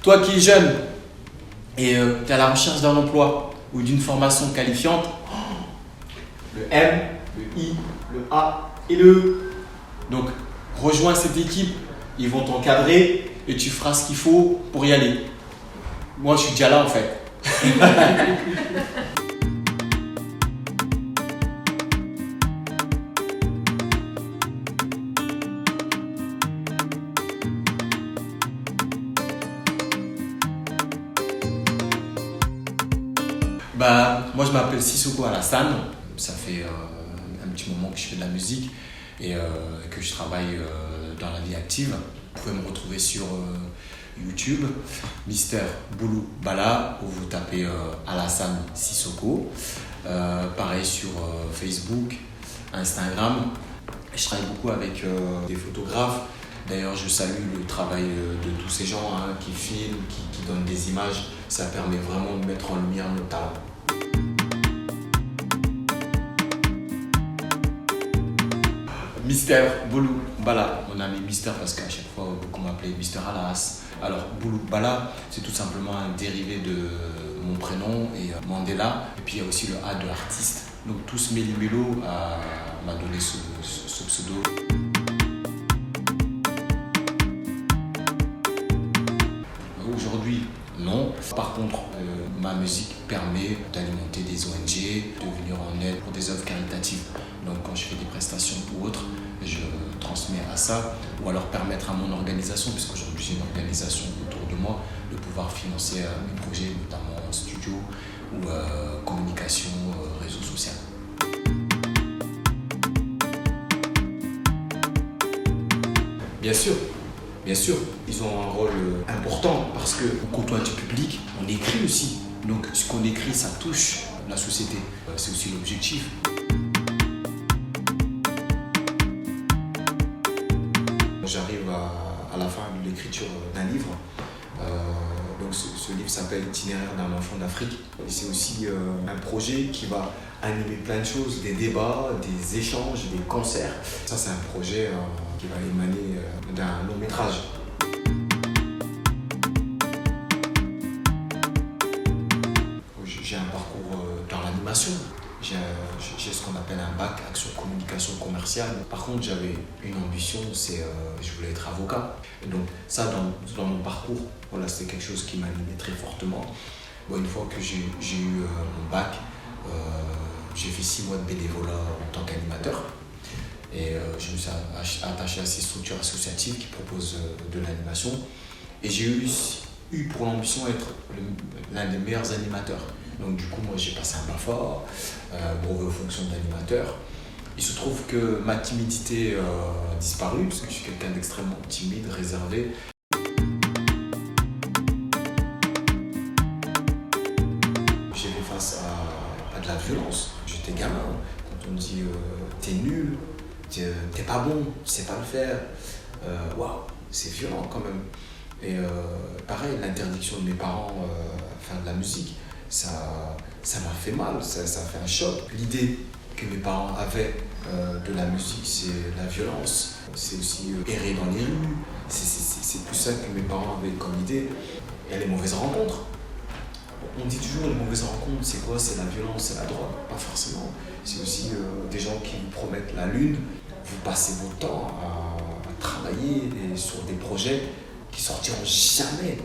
Toi qui es jeune et tu es à la recherche d'un emploi ou d'une formation qualifiante, le M, le I, le A et le E. Donc, rejoins cette équipe, ils vont t'encadrer et tu feras ce qu'il faut pour y aller. Moi, je suis déjà là en fait. Moi je m'appelle Sissoko Alassane, ça fait un petit moment que je fais de la musique et que je travaille dans la vie active. Vous pouvez me retrouver sur YouTube, Mister Boulou Bala, où vous tapez Alassane Sissoko. Pareil sur Facebook, Instagram. Je travaille beaucoup avec des photographes. D'ailleurs, je salue le travail de tous ces gens qui filment, qui donnent des images. Ça permet vraiment de mettre en lumière nos talents. Mister Boulou Bala, on a mis Mister parce qu'à chaque fois beaucoup m'appelaient Mister Alas. Alors Boulou Bala, c'est tout simplement un dérivé de mon prénom et Mandela. Et puis il y a aussi le A de artiste. Donc tout ce méli-mélo m'a donné ce pseudo. Aujourd'hui, non. Par contre, ma musique permet d'alimenter des ONG, de venir en aide pour des œuvres caritatives. Donc quand je fais des prestations ou autres, je transmets à ça. Ou alors permettre à mon organisation, puisqu'aujourd'hui j'ai une organisation autour de moi, de pouvoir financer mes projets, notamment en studio ou communication, réseau social. Bien sûr. Bien sûr, ils ont un rôle important parce qu'on côtoie du public, on écrit aussi. Donc ce qu'on écrit, ça touche la société. C'est aussi l'objectif. J'arrive à la fin de l'écriture d'un livre. Donc ce livre s'appelle Itinéraire d'un enfant d'Afrique. Et c'est aussi un projet qui va animer plein de choses, des débats, des échanges, des concerts. Ça c'est un projet qui va émaner d'un long métrage. J'ai un parcours dans l'animation. J'ai ce qu'on appelle un bac action communication commerciale. Par contre, j'avais une ambition, je voulais être avocat. Et donc ça, dans mon parcours, voilà, c'était quelque chose qui m'animait très fortement. Bon, une fois que j'ai eu mon bac, j'ai fait 6 mois de bénévolat en tant qu'animateur. Et je me suis attaché à ces structures associatives qui proposent de l'animation. Et j'ai eu pour l'ambition d'être l'un des meilleurs animateurs. Donc du coup, moi j'ai passé un BAFA, brevet aux fonctions d'animateur. Il se trouve que ma timidité a disparu, parce que je suis quelqu'un d'extrêmement timide, réservé. J'ai fait face à de la violence. J'étais gamin, quand on me dit t'es nul, t'es pas bon, tu sais pas le faire. Waouh, c'est violent quand même. Et pareil, l'interdiction de mes parents à faire de la musique, ça m'a fait mal, ça a fait un choc. L'idée que mes parents avaient de la musique, c'est la violence, c'est aussi errer dans les rues, c'est plus ça que mes parents avaient comme idée. Il y a les mauvaises rencontres. On dit toujours les mauvaises rencontres, c'est quoi? C'est la violence, c'est la drogue. Pas forcément. C'est aussi des gens qui vous promettent la lune. Vous passez votre temps à travailler sur des projets qui sortiront jamais.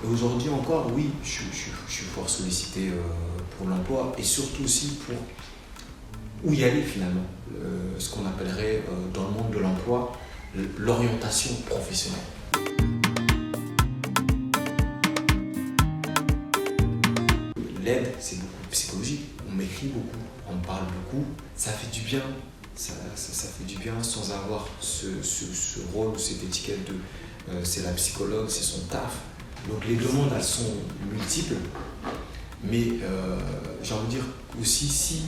Et aujourd'hui encore, oui, je suis fort sollicité pour l'emploi et surtout aussi pour où y aller finalement. Ce qu'on appellerait dans le monde de l'emploi l'orientation professionnelle. L'aide, c'est beaucoup psychologique. On m'écrit beaucoup, on me parle beaucoup. Ça fait du bien. Ça fait du bien sans avoir ce rôle, cette étiquette de c'est la psychologue, c'est son taf. Donc les demandes, elles sont multiples. Mais j'ai envie de dire aussi, si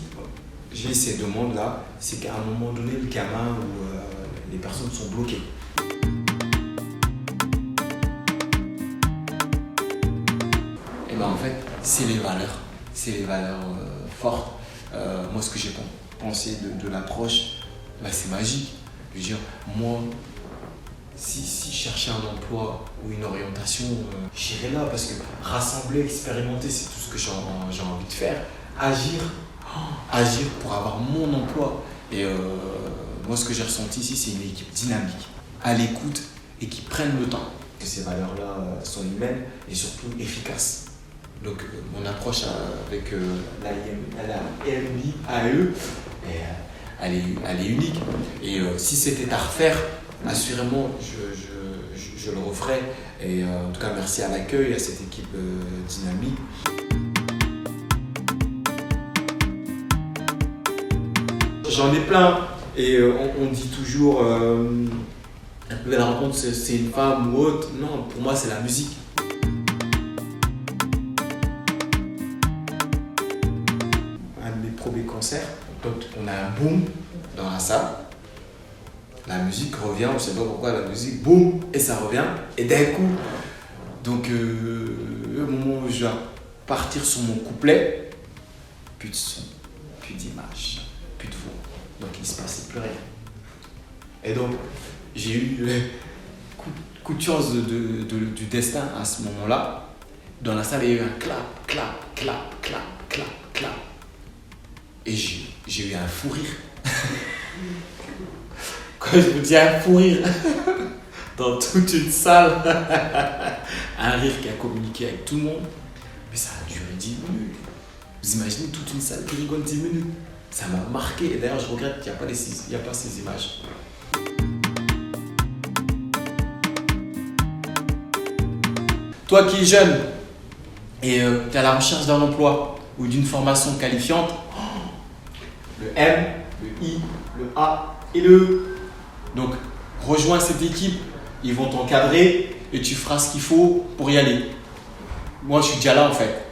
j'ai ces demandes-là, c'est qu'à un moment donné, le gamin ou les personnes sont bloquées. Et ben en fait, c'est les valeurs fortes. Moi, ce que j'ai pensé de l'approche, c'est magique. Je veux dire, moi, si je cherchais un emploi ou une orientation, j'irais là parce que rassembler, expérimenter, c'est tout ce que j'ai envie de faire. Agir pour avoir mon emploi. Et moi, ce que j'ai ressenti ici, c'est une équipe dynamique, à l'écoute et qui prennent le temps. Et ces valeurs-là sont humaines et surtout efficaces. Donc, mon approche avec l'AMIAE, elle est unique. Et si c'était à refaire, assurément, je le referai. Et en tout cas, merci à l'accueil, à cette équipe dynamique. J'en ai plein. Et on dit toujours, la rencontre, c'est une femme ou autre. Non, pour moi, c'est la musique. Un de mes premiers concerts, on a un boom dans la salle. La musique revient, on ne sait pas pourquoi la musique, boum, et ça revient. Et d'un coup, donc au moment où je dois partir sur mon couplet, plus de son, plus d'image, plus de voix. Donc il ne se passait plus rien. Et donc j'ai eu coup de chance du destin à ce moment-là. Dans la salle, il y a eu un clap, clap, clap, clap, clap, clap. Et j'ai eu un fou rire. Quand je vous dis un fou rire, dans toute une salle, un rire qui a communiqué avec tout le monde, mais ça a duré 10 minutes. Vous imaginez toute une salle qui rigole 10 minutes? Ça m'a marqué et d'ailleurs je regrette qu'il n'y a pas ces images. Toi qui es jeune et tu es à la recherche d'un emploi ou d'une formation qualifiante, le M, le I, le A et le E. Donc, rejoins cette équipe, ils vont t'encadrer et tu feras ce qu'il faut pour y aller. Moi, je suis déjà là en fait.